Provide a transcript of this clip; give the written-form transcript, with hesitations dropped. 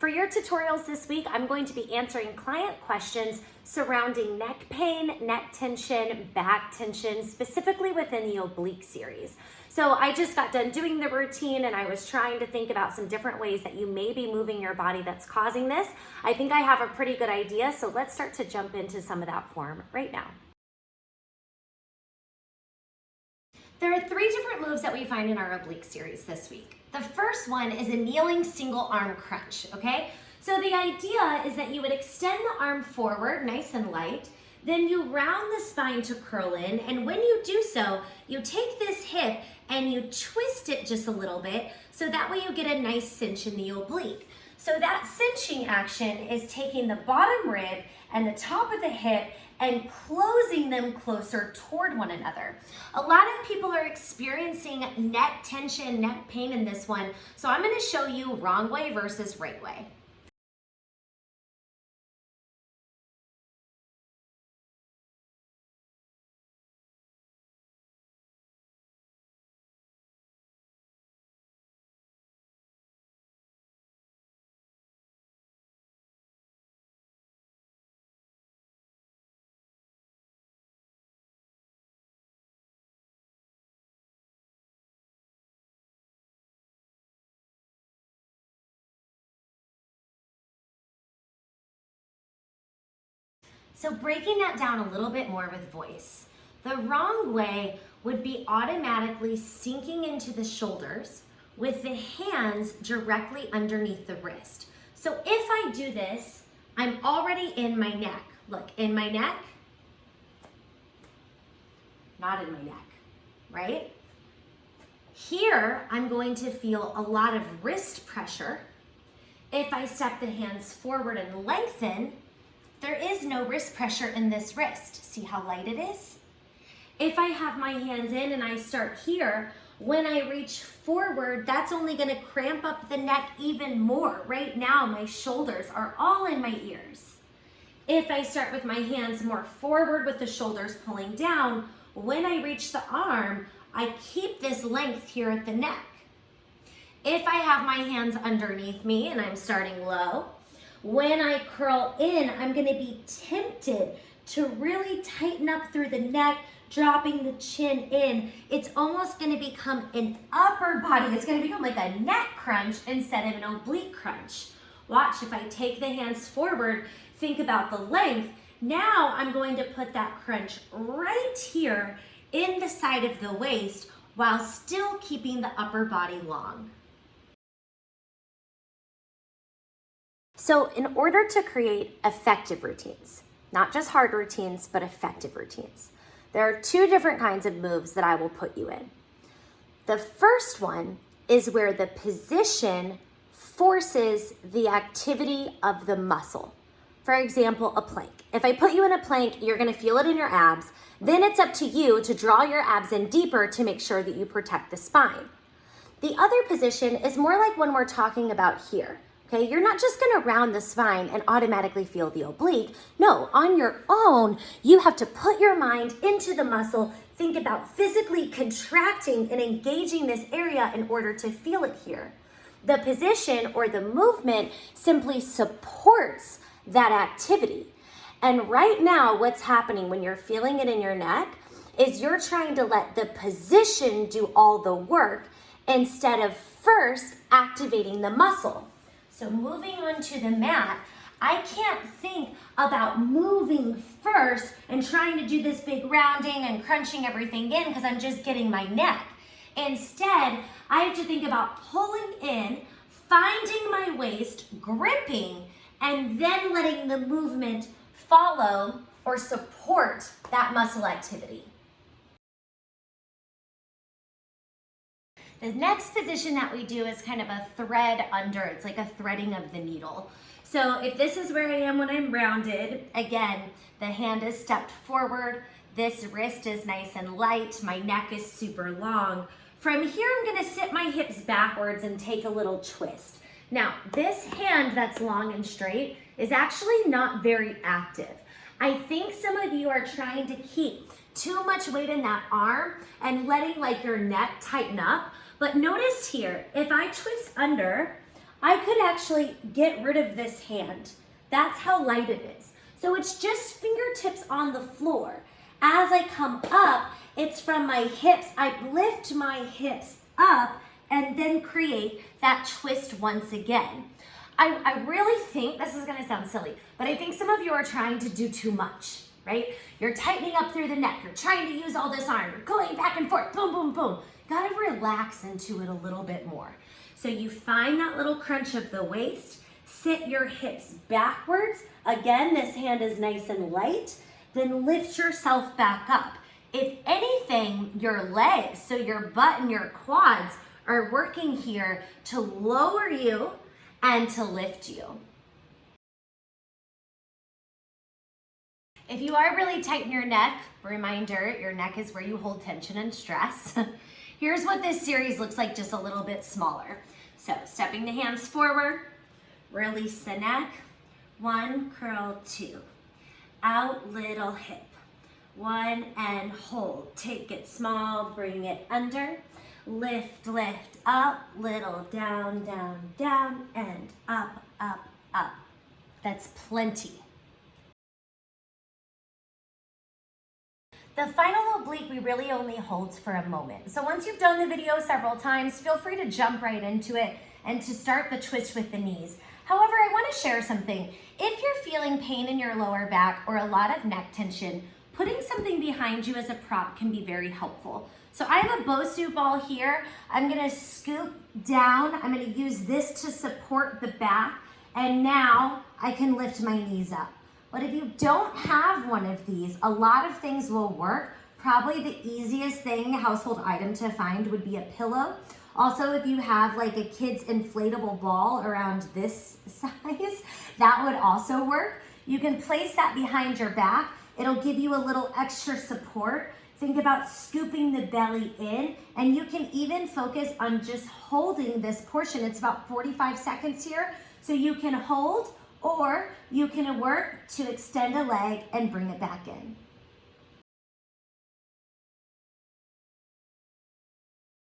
For your tutorials this week, I'm going to be answering client questions surrounding neck pain, neck tension, back tension, specifically within the oblique series. So I just got done doing the routine and I was trying to think about some different ways that you may be moving your body that's causing this. I think I have a pretty good idea, so let's start to jump into some of that form right now. There are 3 different moves that we find in our oblique series this week. The first one is a kneeling single arm crunch, okay? So the idea is that you would extend the arm forward, nice and light, then you round the spine to curl in, and when you do so, you take this hip and you twist it just a little bit, so that way you get a nice cinch in the oblique. So that cinching action is taking the bottom rib and the top of the hip and closing them closer toward one another. A lot of people are experiencing neck tension, neck pain in this one, so I'm going to show you wrong way versus right way. So breaking that down a little bit more with voice. The wrong way would be automatically sinking into the shoulders with the hands directly underneath the wrist. So if I do this, I'm already in my neck. Look, in my neck, not in my neck, right? Here, I'm going to feel a lot of wrist pressure. If I step the hands forward and lengthen, there is no wrist pressure in this wrist. See how light it is? If I have my hands in and I start here, when I reach forward, that's only gonna cramp up the neck even more. Right now, my shoulders are all in my ears. If I start with my hands more forward with the shoulders pulling down, when I reach the arm, I keep this length here at the neck. If I have my hands underneath me and I'm starting low, when I curl in, I'm gonna be tempted to really tighten up through the neck, dropping the chin in. It's almost gonna become an upper body. It's gonna become like a neck crunch instead of an oblique crunch. Watch, if I take the hands forward, think about the length. Now I'm going to put that crunch right here in the side of the waist while still keeping the upper body long. So in order to create effective routines, not just hard routines, but effective routines, there are 2 different kinds of moves that I will put you in. The first one is where the position forces the activity of the muscle. For example, a plank. If I put you in a plank, you're gonna feel it in your abs. Then it's up to you to draw your abs in deeper to make sure that you protect the spine. The other position is more like when we're talking about here. Okay, you're not just gonna round the spine and automatically feel the oblique. No, on your own, you have to put your mind into the muscle, think about physically contracting and engaging this area in order to feel it here. The position or the movement simply supports that activity. And right now, what's happening when you're feeling it in your neck is you're trying to let the position do all the work instead of first activating the muscle. So moving onto the mat, I can't think about moving first and trying to do this big rounding and crunching everything in because I'm just getting my neck. Instead, I have to think about pulling in, finding my waist, gripping, and then letting the movement follow or support that muscle activity. The next position that we do is kind of a thread under. It's like a threading of the needle. So if this is where I am when I'm rounded, again, the hand is stepped forward, this wrist is nice and light, my neck is super long. From here, I'm gonna sit my hips backwards and take a little twist. Now, this hand that's long and straight is actually not very active. I think some of you are trying to keep too much weight in that arm and letting like your neck tighten up. But notice here, if I twist under, I could actually get rid of this hand. That's how light it is. So it's just fingertips on the floor. As I come up, it's from my hips. I lift my hips up and then create that twist once again. I really think, this is gonna sound silly, but I think some of you are trying to do too much, right? You're tightening up through the neck. You're trying to use all this arm. You're going back and forth, boom, boom, boom. Gotta relax into it a little bit more. So you find that little crunch of the waist, sit your hips backwards. Again, this hand is nice and light. Then lift yourself back up. If anything, your legs, so your butt and your quads, are working here to lower you and to lift you. If you are really tight in your neck, reminder, your neck is where you hold tension and stress. Here's what this series looks like, just a little bit smaller. So stepping the hands forward, release the neck, 1, curl, 2. Out, little hip. 1 and hold. Take it small, bring it under. Lift, lift, up, little, down, down, down, and up, up, up. That's plenty. The final oblique we really only hold for a moment. So once you've done the video several times, feel free to jump right into it and to start the twist with the knees. However, I want to share something. If you're feeling pain in your lower back or a lot of neck tension, putting something behind you as a prop can be very helpful. So I have a Bosu ball here. I'm gonna scoop down. I'm gonna use this to support the back, and now I can lift my knees up. But if you don't have one of these, a lot of things will work. Probably the easiest thing, household item to find would be a pillow. Also, if you have like a kid's inflatable ball around this size, that would also work. You can place that behind your back. It'll give you a little extra support. Think about scooping the belly in, and you can even focus on just holding this portion. It's about 45 seconds here. So you can hold, or you can work to extend a leg and bring it back in.